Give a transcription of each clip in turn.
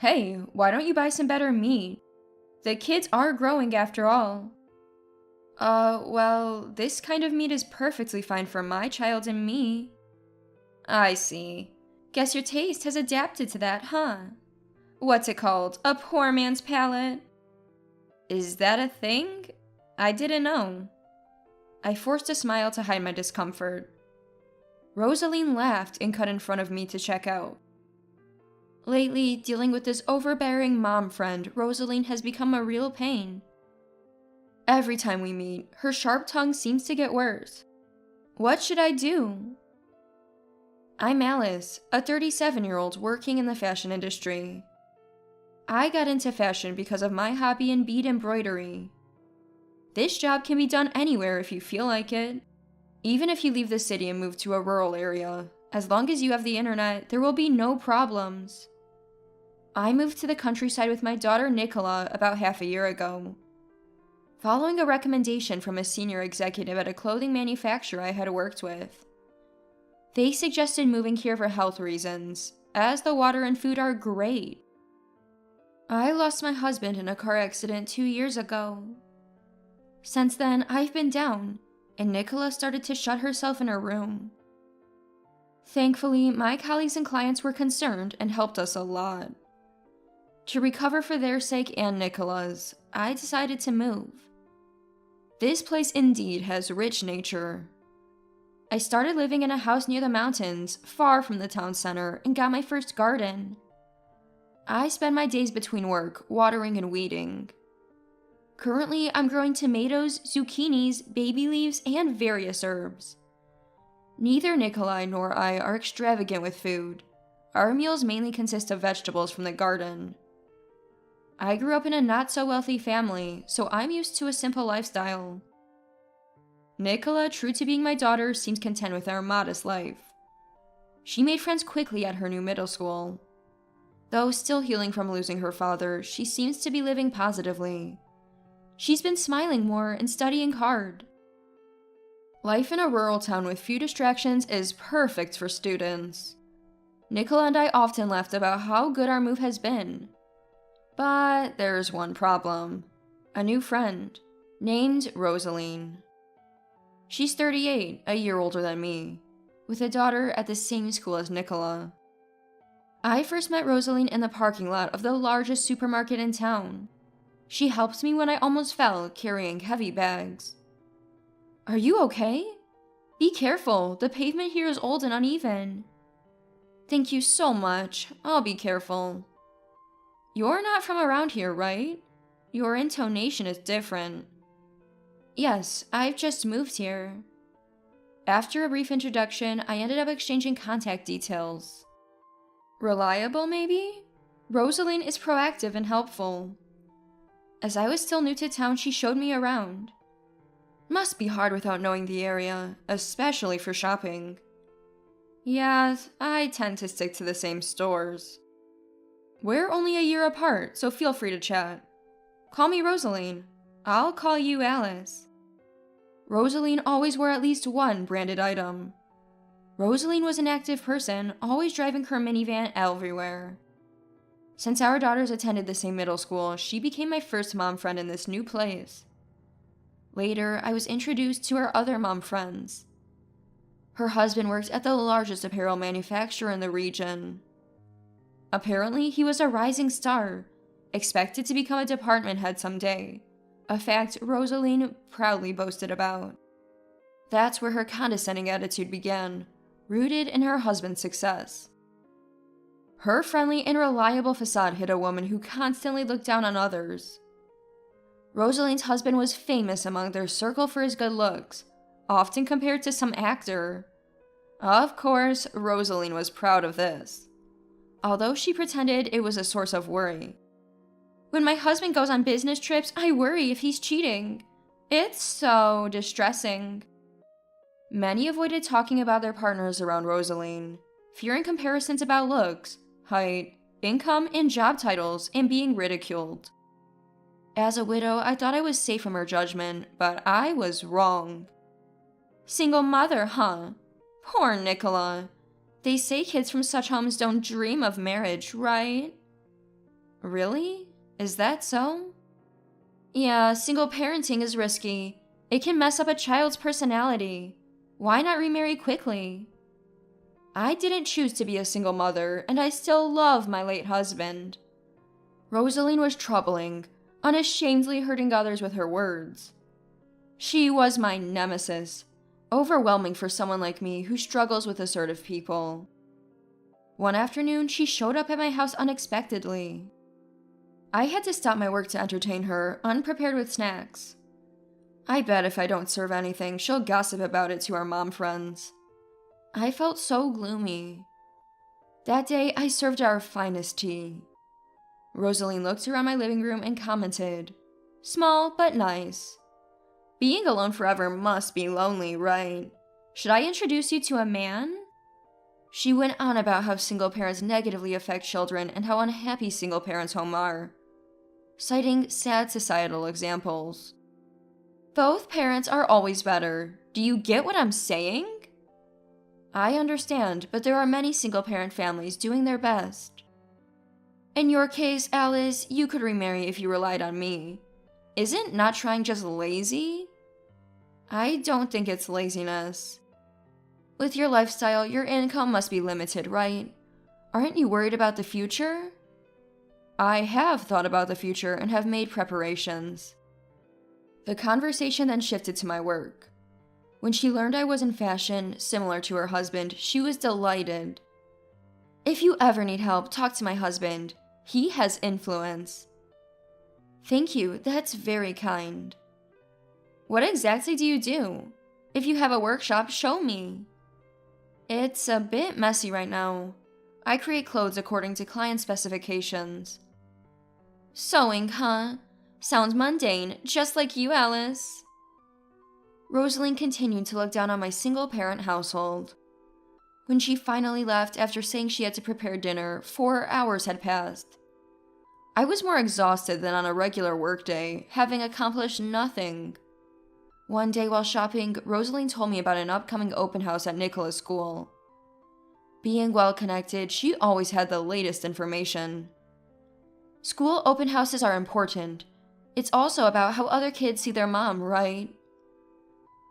Hey, why don't you buy some better meat? The kids are growing after all. Well, this kind of meat is perfectly fine for my child and me. I see. Guess your taste has adapted to that, huh? What's it called? A poor man's palate? Is that a thing? I didn't know. I forced a smile to hide my discomfort. Rosaline laughed and cut in front of me to check out. Lately, dealing with this overbearing mom friend, Rosaline has become a real pain. Every time we meet, her sharp tongue seems to get worse. What should I do? I'm Alice, a 37-year-old working in the fashion industry. I got into fashion because of my hobby in bead embroidery. This job can be done anywhere if you feel like it. Even if you leave the city and move to a rural area, as long as you have the internet, there will be no problems. I moved to the countryside with my daughter Nicola about half a year ago. Following a recommendation from a senior executive at a clothing manufacturer I had worked with. They suggested moving here for health reasons, as the water and food are great. I lost my husband in a car accident 2 years ago. Since then, I've been down, and Nicola started to shut herself in her room. Thankfully, my colleagues and clients were concerned and helped us a lot. To recover for their sake and Nicola's, I decided to move. This place indeed has rich nature. I started living in a house near the mountains, far from the town center, and got my first garden. I spend my days between work, watering and weeding. Currently, I'm growing tomatoes, zucchinis, baby leaves, and various herbs. Neither Nikolai nor I are extravagant with food. Our meals mainly consist of vegetables from the garden. I grew up in a not-so-wealthy family, so I'm used to a simple lifestyle. Nicola, true to being my daughter, seems content with our modest life. She made friends quickly at her new middle school. Though still healing from losing her father, she seems to be living positively. She's been smiling more and studying hard. Life in a rural town with few distractions is perfect for students. Nicola and I often laughed about how good our move has been. But there's one problem. A new friend, named Rosaline. She's 38, a year older than me, with a daughter at the same school as Nicola. I first met Rosaline in the parking lot of the largest supermarket in town. She helped me when I almost fell, carrying heavy bags. Are you okay? Be careful, the pavement here is old and uneven. Thank you so much, I'll be careful. You're not from around here, right? Your intonation is different. Yes, I've just moved here. After a brief introduction, I ended up exchanging contact details. Reliable, maybe? Rosaline is proactive and helpful. As I was still new to town, she showed me around. Must be hard without knowing the area, especially for shopping. Yeah, I tend to stick to the same stores. We're only a year apart, so feel free to chat. Call me Rosaline. I'll call you Alice. Rosaline always wore at least one branded item. Rosaline was an active person, always driving her minivan everywhere. Since our daughters attended the same middle school, she became my first mom friend in this new place. Later, I was introduced to her other mom friends. Her husband worked at the largest apparel manufacturer in the region. Apparently, he was a rising star, expected to become a department head someday, a fact Rosaline proudly boasted about. That's where her condescending attitude began, rooted in her husband's success. Her friendly and reliable facade hid a woman who constantly looked down on others. Rosaline's husband was famous among their circle for his good looks, often compared to some actor. Of course, Rosaline was proud of this, although she pretended it was a source of worry. When my husband goes on business trips, I worry if he's cheating. It's so distressing. Many avoided talking about their partners around Rosaline, fearing comparisons about looks, height, income, and job titles, and being ridiculed. As a widow, I thought I was safe from her judgment, but I was wrong. Single mother, huh? Poor Nicola. They say kids from such homes don't dream of marriage, right? Really? Is that so? Yeah, single parenting is risky. It can mess up a child's personality. Why not remarry quickly? I didn't choose to be a single mother, and I still love my late husband. Rosaline was troubling, unashamedly hurting others with her words. She was my nemesis, overwhelming for someone like me who struggles with assertive people. One afternoon, she showed up at my house unexpectedly. I had to stop my work to entertain her, unprepared with snacks. I bet if I don't serve anything, she'll gossip about it to our mom friends. I felt so gloomy. That day, I served our finest tea. Rosaline looked around my living room and commented, "Small, but nice. Being alone forever must be lonely, right? Should I introduce you to a man?" She went on about how single parents negatively affect children and how unhappy single parents' home are, citing sad societal examples. Both parents are always better. Do you get what I'm saying? I understand, but there are many single-parent families doing their best. In your case, Alice, you could remarry if you relied on me. Isn't not trying just lazy? I don't think it's laziness. With your lifestyle, your income must be limited, right? Aren't you worried about the future? I have thought about the future and have made preparations. The conversation then shifted to my work. When she learned I was in fashion, similar to her husband, she was delighted. "If you ever need help, talk to my husband. He has influence." Thank you, that's very kind. What exactly do you do? If you have a workshop, show me. It's a bit messy right now. I create clothes according to client specifications. Sewing, huh? Sounds mundane, just like you, Alice. Rosaline continued to look down on my single-parent household. When she finally left after saying she had to prepare dinner, 4 hours had passed. I was more exhausted than on a regular workday, having accomplished nothing. One day while shopping, Rosaline told me about an upcoming open house at Nicola's school. Being well-connected, she always had the latest information. School open houses are important. It's also about how other kids see their mom, right?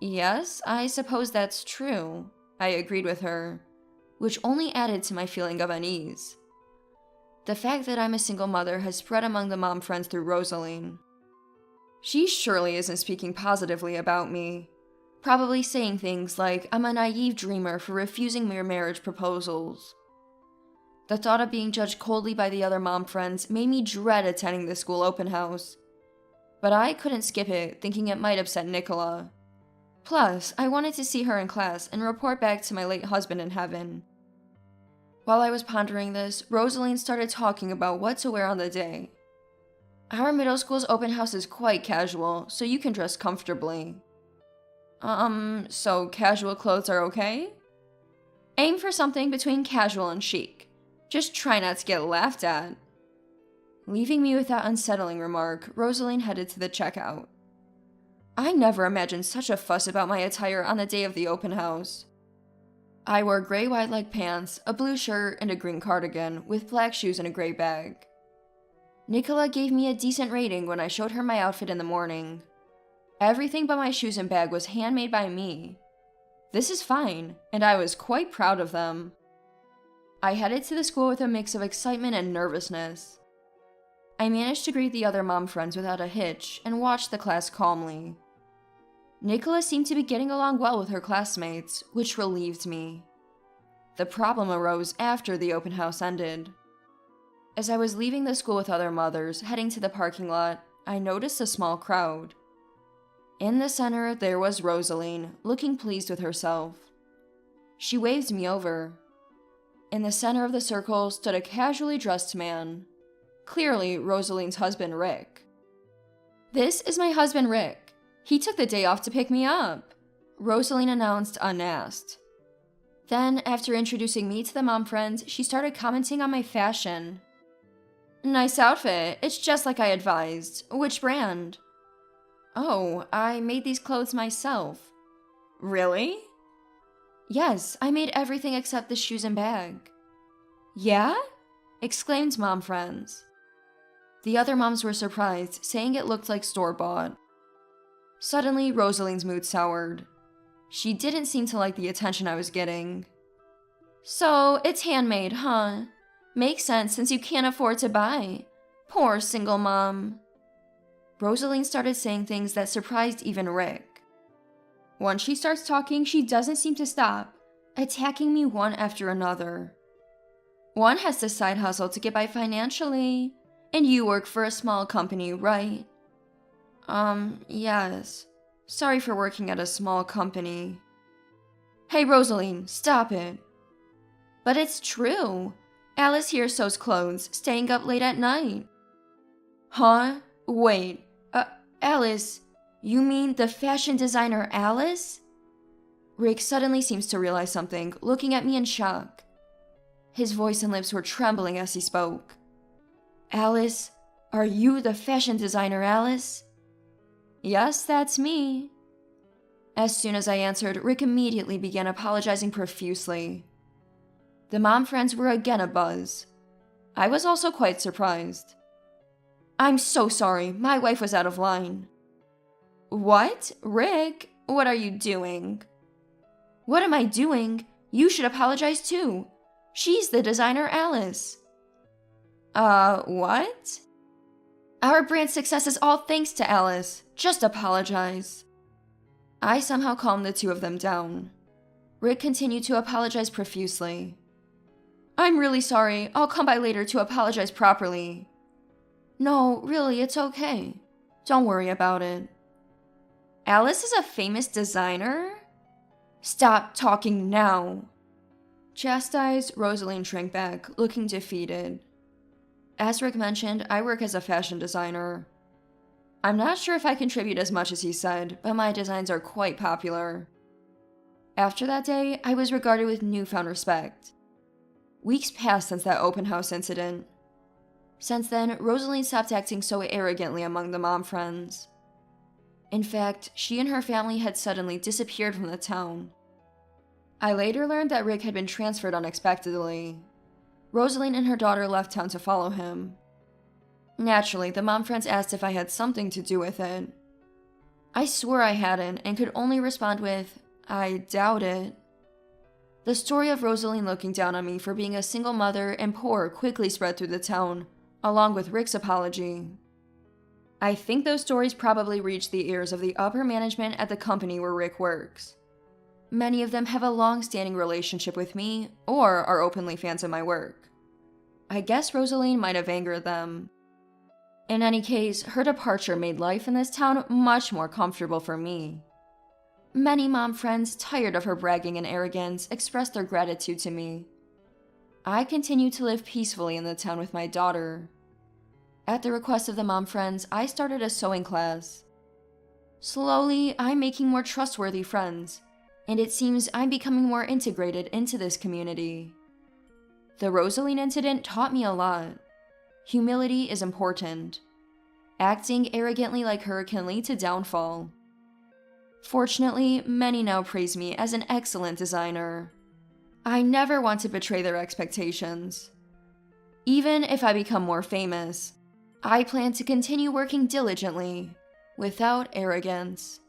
Yes, I suppose that's true, I agreed with her, which only added to my feeling of unease. The fact that I'm a single mother has spread among the mom friends through Rosaline. She surely isn't speaking positively about me, probably saying things like I'm a naive dreamer for refusing mere marriage proposals. The thought of being judged coldly by the other mom friends made me dread attending the school open house, but I couldn't skip it, thinking it might upset Nicola. Plus, I wanted to see her in class and report back to my late husband in heaven. While I was pondering this, Rosaline started talking about what to wear on the day. Our middle school's open house is quite casual, so you can dress comfortably. So casual clothes are okay? Aim for something between casual and chic. Just try not to get laughed at. Leaving me with that unsettling remark, Rosaline headed to the checkout. I never imagined such a fuss about my attire on the day of the open house. I wore gray wide-leg pants, a blue shirt, and a green cardigan, with black shoes and a gray bag. Nicola gave me a decent rating when I showed her my outfit in the morning. Everything but my shoes and bag was handmade by me. This is fine, and I was quite proud of them. I headed to the school with a mix of excitement and nervousness. I managed to greet the other mom friends without a hitch and watched the class calmly. Nicola seemed to be getting along well with her classmates, which relieved me. The problem arose after the open house ended. As I was leaving the school with other mothers, heading to the parking lot, I noticed a small crowd. In the center, there was Rosaline, looking pleased with herself. She waved me over. In the center of the circle stood a casually dressed man. Clearly, Rosaline's husband, Rick. "This is my husband, Rick. He took the day off to pick me up," Rosaline announced unasked. Then, after introducing me to the mom friends, she started commenting on my fashion. "Nice outfit. It's just like I advised. Which brand?" "Oh, I made these clothes myself." "Really?" "Yes, I made everything except the shoes and bag." "Yeah?" exclaimed mom friends. The other moms were surprised, saying it looked like store-bought. Suddenly, Rosaline's mood soured. She didn't seem to like the attention I was getting. So, it's handmade, huh? Makes sense since you can't afford to buy. Poor single mom. Rosaline started saying things that surprised even Rick. Once she starts talking, she doesn't seem to stop, attacking me one after another. One has to side hustle to get by financially, and you work for a small company, right? Yes. Sorry for working at a small company. Hey, Rosaline, stop it. But it's true. Alice here sews clothes, staying up late at night. Huh? Wait. Alice, you mean the fashion designer Alice? Rick suddenly seems to realize something, looking at me in shock. His voice and lips were trembling as he spoke. Alice, are you the fashion designer Alice? Yes, that's me. As soon as I answered, Rick immediately began apologizing profusely. The mom friends were again abuzz. I was also quite surprised. I'm so sorry, my wife was out of line. What? Rick, what are you doing? What am I doing? You should apologize too. She's the designer Alice. What? Our brand's success is all thanks to Alice. Just apologize. I somehow calmed the two of them down. Rick continued to apologize profusely. I'm really sorry. I'll come by later to apologize properly. No, really, it's okay. Don't worry about it. Alice is a famous designer? Stop talking now. Chastised, Rosaline shrank back, looking defeated. As Rick mentioned, I work as a fashion designer. I'm not sure if I contribute as much as he said, but my designs are quite popular. After that day, I was regarded with newfound respect. Weeks passed since that open house incident. Since then, Rosaline stopped acting so arrogantly among the mom friends. In fact, she and her family had suddenly disappeared from the town. I later learned that Rick had been transferred unexpectedly. Rosaline and her daughter left town to follow him. Naturally, the mom friends asked if I had something to do with it. I swore I hadn't and could only respond with, I doubt it. The story of Rosaline looking down on me for being a single mother and poor quickly spread through the town, along with Rick's apology. I think those stories probably reached the ears of the upper management at the company where Rick works. Many of them have a long-standing relationship with me or are openly fans of my work. I guess Rosaline might have angered them. In any case, her departure made life in this town much more comfortable for me. Many mom friends, tired of her bragging and arrogance, expressed their gratitude to me. I continued to live peacefully in the town with my daughter. At the request of the mom friends, I started a sewing class. Slowly, I'm making more trustworthy friends, and it seems I'm becoming more integrated into this community. The Rosaline incident taught me a lot. Humility is important. Acting arrogantly like her can lead to downfall. Fortunately, many now praise me as an excellent designer. I never want to betray their expectations. Even if I become more famous, I plan to continue working diligently, without arrogance.